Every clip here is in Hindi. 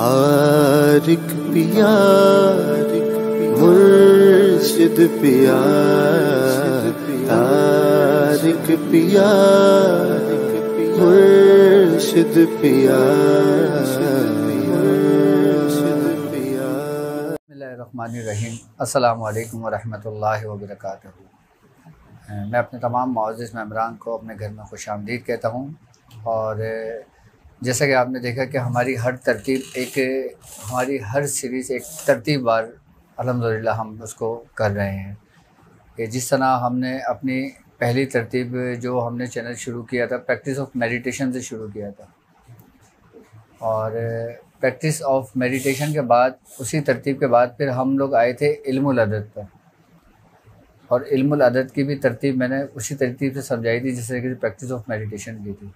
आरिक पिया मुर्शिद पिया, तारिक पिया मुर्शिद पिया। बिस्मिल्लाहिर्रहमानिर्रहीम। अस्सलामु अलैकुम वरहमतुल्लाहि वबरकातुहू। मैं अपने तमाम मुअज़्ज़िज़ मेंबरान को अपने घर में खुशामदीद कहता हूँ। और जैसा कि आपने देखा कि हमारी हर सीरीज़ एक तरतीब वार अल्हम्दुलिल्लाह हम उसको कर रहे हैं कि जिस तरह हमने अपनी पहली तरतीब जो हमने चैनल शुरू किया था प्रैक्टिस ऑफ मेडिटेशन से शुरू किया था, और प्रैक्टिस ऑफ मेडिटेशन के बाद उसी तरतीब के बाद फिर हम लोग आए थे इल्मुल अदद पर, और इल्मुल अदद की भी तरतीब मैंने उसी तरतीब से समझाई थी जिस तरीके से प्रैक्टिस ऑफ मेडिटेशन की थी।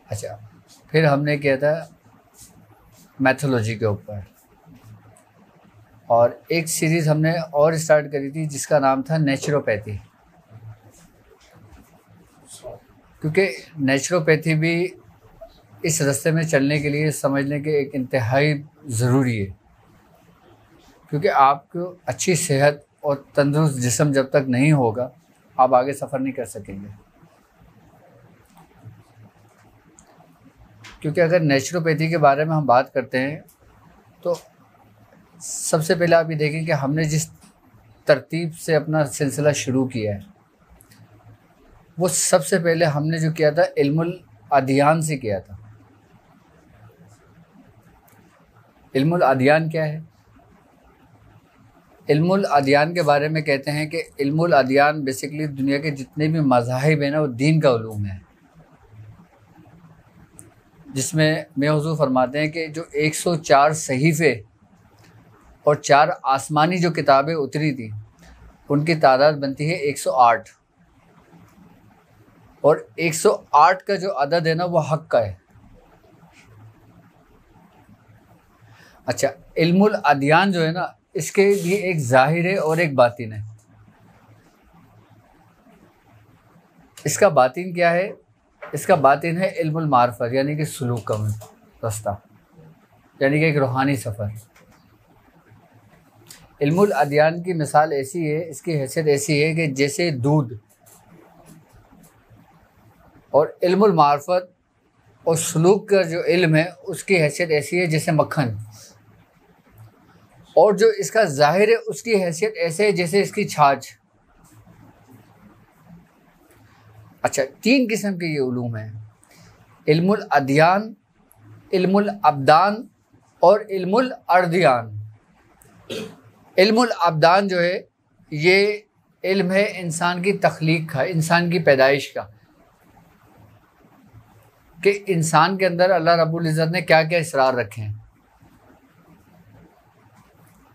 अच्छा, फिर हमने किया था मैथोलॉजी के ऊपर, और एक सीरीज़ हमने और स्टार्ट करी थी जिसका नाम था नेचुरोपैथी, क्योंकि नेचुरोपैथी भी इस रास्ते में चलने के लिए समझने के एक इंतहाई ज़रूरी है, क्योंकि आपको अच्छी सेहत और तंदुरुस्त जिस्म जब तक नहीं होगा आप आगे सफ़र नहीं कर सकेंगे। क्योंकि अगर नेचुरोपैथी के बारे में हम बात करते हैं तो सबसे पहले आप ये देखें कि हमने जिस तरतीब से अपना सिलसिला शुरू किया है वो सबसे पहले हमने जो किया था इल्मुल अदियान से किया था। इल्मुल अदियान क्या है? इल्मुल अदियान के बारे में कहते हैं कि इल्मुल अदियान बेसिकली दुनिया के जितने भी मज़ाहिब हैं ना वो दीन का उलूम है, जिसमें मैं हुज़ूर फरमाते हैं कि जो 104 सहीफ़े और 4 आसमानी जो किताबें उतरी थी उनकी तादाद बनती है 108, और 108 का जो अदद है ना वो हक़ का है। अच्छा, इल्मुल अदियान जो है ना इसके लिए एक ज़ाहिर है और एक बातिन है। इसका बातिन क्या है? इसका बातिन है इल्मुल मार्फत, यानी कि सुलूक का रास्ता, यानी कि एक रूहानी सफ़र। इल्मुल अदियान की मिसाल ऐसी है, इसकी हैसियत ऐसी है कि जैसे दूध, और इल्मुल मार्फत और सुलूक का जो इल्म है उसकी हैसियत ऐसी है जैसे मक्खन, और जो इसका ज़ाहिर है उसकी हैसियत ऐसे है जैसे इसकी छाछ। अच्छा, 3 किस्म के ये उलूम हैं, इल्मुल अदियान, इल्मुल अब्दान और इल्मुल अर्दियान। इल्मुल अब्दान जो है ये इल्म है इंसान की तख्लीक का, इंसान की पैदाइश का, कि इंसान के अंदर अल्लाह रब्बुल इज़्ज़त ने क्या क्या इसरार रखे हैं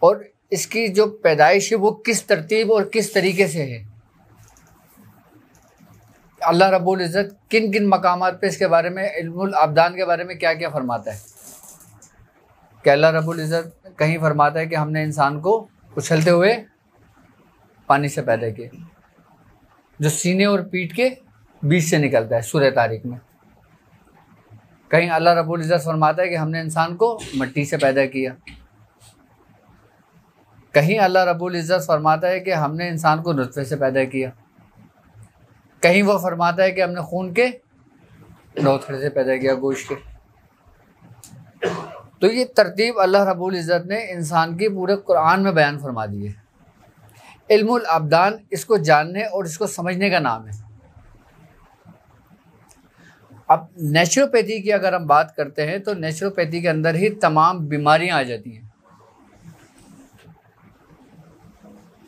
और इसकी जो पैदाइश है वो किस तरतीब और किस तरीके से है। अल्लाह रब्बुल इज़्ज़त किन किन मकामात पे इसके बारे में, इल्मुल अब्दान के बारे में क्या क्या फरमाता है। कि अल्लाह रब्बुल इज़्ज़त कहीं फरमाता है कि हमने इंसान को उछलते हुए पानी से पैदा किया, जो सीने और पीठ के बीच से निकलता है, सूरह तारिक में। कहीं अल्लाह रब्बुल इज़्ज़त फरमाता है कि हमने इंसान को मिट्टी से पैदा किया। कहीं अल्लाह रब्बुल इज़्ज़त फरमाता है कि हमने इंसान को नुत्फ़े से पैदा किया। कहीं वो फरमाता है कि हमने खून के नौथड़े से पैदा किया, गोश्त के। तो ये तरतीब अल्लाह रब्बुल इज़्ज़त ने इंसान की पूरे कुरान में बयान फरमा दी है। इल्मुल अब्दान इसको जानने और इसको समझने का नाम है। अब नेचुरोपैथी की अगर हम बात करते हैं तो नेचुरोपैथी के अंदर ही तमाम बीमारियां आ जाती हैं,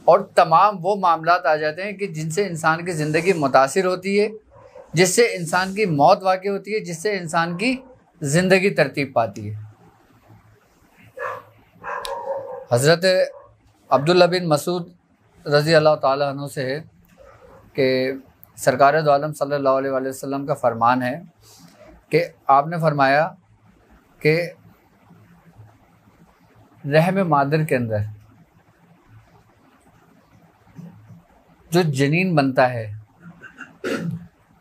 और तमाम वो मामलात आ जाते हैं कि जिनसे इंसान की ज़िंदगी मुतासिर होती है, जिससे इंसान की मौत वाक़ई होती है, जिससे इंसान की ज़िंदगी तरतीब पाती है। हज़रत अब्दुल्ला बिन मसूद रज़ी अल्लाह ताला अन्हु से है कि सरकार दो आलम सल्लल्लाहु अलैहि वसल्लम का फ़रमान है कि आपने फरमाया कि रहम मादर के अंदर जो जनीन बनता है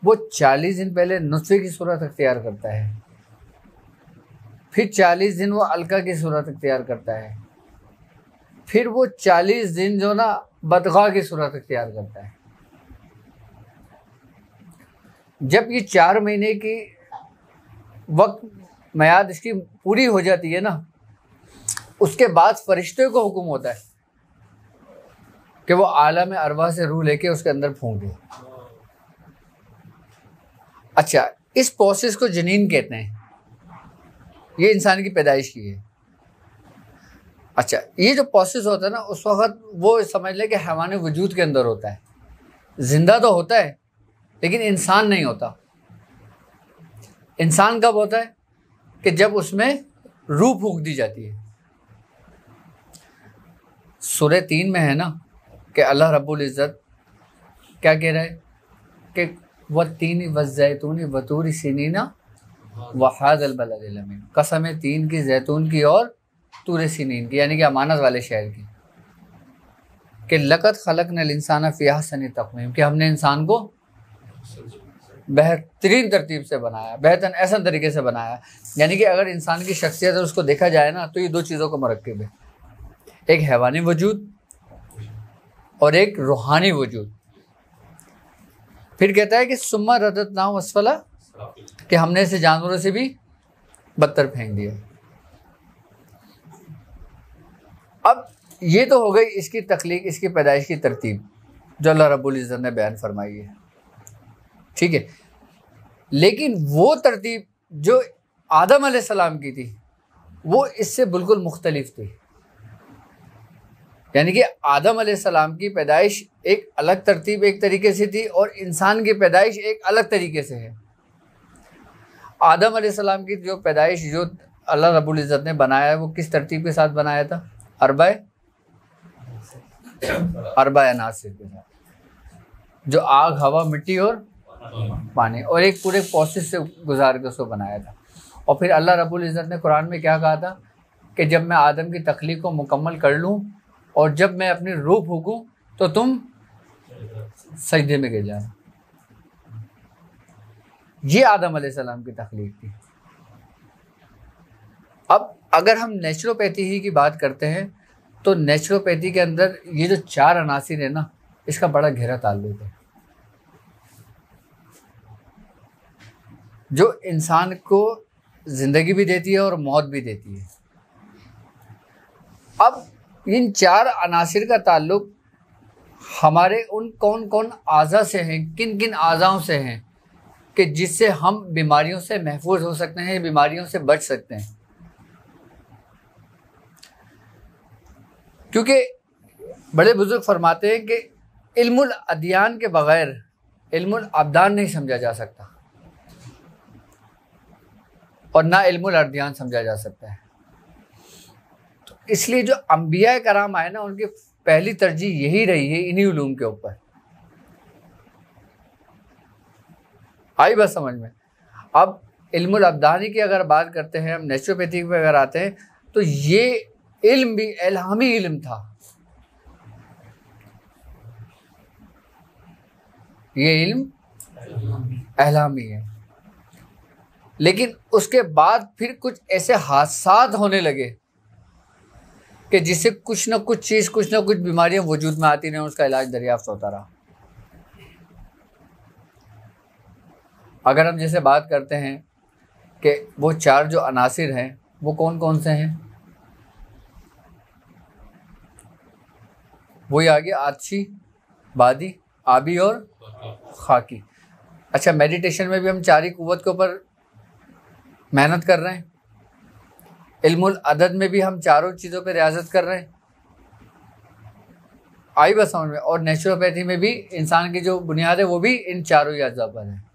वो 40 दिन पहले नुत्फ़े की सूरत अख्तियार करता है। फिर 40 दिन वो अलका की सूरत इख्तियार करता है, फिर वो 40 दिन जो ना बदगा की सूरत इख्तियार करता है। जब ये 4 महीने की वक्त मियाद इसकी पूरी हो जाती है ना, उसके बाद फरिश्ते को हुक्म होता है कि वो आलम अरवा से रूह लेके उसके अंदर फूंक दे। अच्छा, इस प्रोसेस को जनीन कहते हैं, ये इंसान की पैदाइश की है। अच्छा, ये जो प्रोसेस होता है ना, उस वक्त वो समझ ले कि हैवान वजूद के अंदर होता है, जिंदा तो होता है लेकिन इंसान नहीं होता। इंसान कब होता है कि जब उसमें रूह फूंक दी जाती है। सूरह 3 में है ना कि अल्लाह रब्बुल इज़्ज़त क्या कह रहा है कि वत्तीनी वज़ैतूनी वतूरी सिनीना वहादल बलदिल अमीन, कसम है तीन की, जैतून की और तूर सिनीन की, यानी कि अमानत वाले शहर की, कि लक़द खलक़नल इंसाना फ़ी अहसनि तक़वीम, कि हमने इंसान को बेहतरीन तरतीब से बनाया, बेहतर ऐसा तरीके से बनाया। यानी कि अगर इंसान की शख्सियत है उसको देखा जाए ना, तो ये दो चीज़ों का मरकब है, एक हैवानी वजूद और एक रूहानी वजूद। फिर कहता है कि सुम्मा रददनाहु अस्फला, कि हमने इसे जानवरों से भी बदतर फेंक दिया। अब ये तो हो गई इसकी तख्लीक, इसकी पैदाइश की तरतीब जो अल्लाह रब्बुल इज़्ज़त ने बयान फरमाई है, ठीक है। लेकिन वो तरतीब जो आदम अलैहिस्सलाम की थी वो इससे बिल्कुल मुख्तलिफ थी। यानी कि आदम अलैहिस्सलाम की पैदाइश एक अलग तरतीब, एक तरीके से थी, और इंसान की पैदाइश एक अलग तरीके से है। आदम अलैहिस्सलाम की जो पैदाइश जो अल्लाह रब्बुल इज़्ज़त ने बनाया है वो किस तरतीब के साथ बनाया था? अरबा अनासिर के साथ, जो आग, हवा, मिट्टी और पानी, और एक पूरे प्रोसेस से गुजार के उसको बनाया था। और फिर अल्लाह रब्बुल इज़्ज़त ने कुरान में क्या कहा था कि जब मैं आदम की तख्लीक को मुकम्मल कर लूँ और जब मैं अपनी रूह फूंकूँ तो तुम सजदे में गिर जाना। ये आदम अलैहिस्सलाम की तख्लीक थी। अब अगर हम नेचुरोपैथी ही की बात करते हैं तो नेचुरोपैथी के अंदर ये जो 4 अनासिर है ना, इसका बड़ा गहरा ताल्लुक है, जो इंसान को ज़िंदगी भी देती है और मौत भी देती है। अब इन 4 अनासिर का ताल्लुक हमारे उन कौन कौन आज़ा से हैं, किन किन आज़ाओं से हैं कि जिससे हम बीमारियों से महफूज हो सकते हैं, बीमारियों से बच सकते हैं। क्योंकि बड़े बुजुर्ग फरमाते हैं कि इल्मुल अदियान के बगैर इल्मुल अब्दान नहीं समझा जा सकता और ना इल्मुल अर्दियान समझा जा सकता है। तो इसलिए जो अंबिया कराम आए ना, उनकी पहली तरजीह यही रही है इन्हीं उलूम के ऊपर। आई बात समझ में? अब इल्मुल अब्दानी की अगर बात करते हैं, हम नेचुरोपैथी पे अगर आते हैं, तो ये इल्म भी इल्हामी इल्म था। ये इल्म इल्हामी है, लेकिन उसके बाद फिर कुछ ऐसे हादसात होने लगे कि जिससे कुछ ना कुछ चीज़, कुछ ना कुछ बीमारियां वजूद में आती रहीं, उसका इलाज दरियाफ्त होता रहा। अगर हम जैसे बात करते हैं कि वो 4 जो अनासिर हैं वो कौन कौन से हैं, वही आगे आतशी, बादी, आबी और खाकी। अच्छा, मेडिटेशन में भी हम 4 ही कुव्वत के ऊपर मेहनत कर रहे हैं, इल्मुल अदद में भी हम 4 चीज़ों पे रियाजत कर रहे हैं। आई बस समझ में? और नेचुरोपैथी में भी इंसान की जो बुनियाद है वो भी इन 4 ही अज़ा पर है।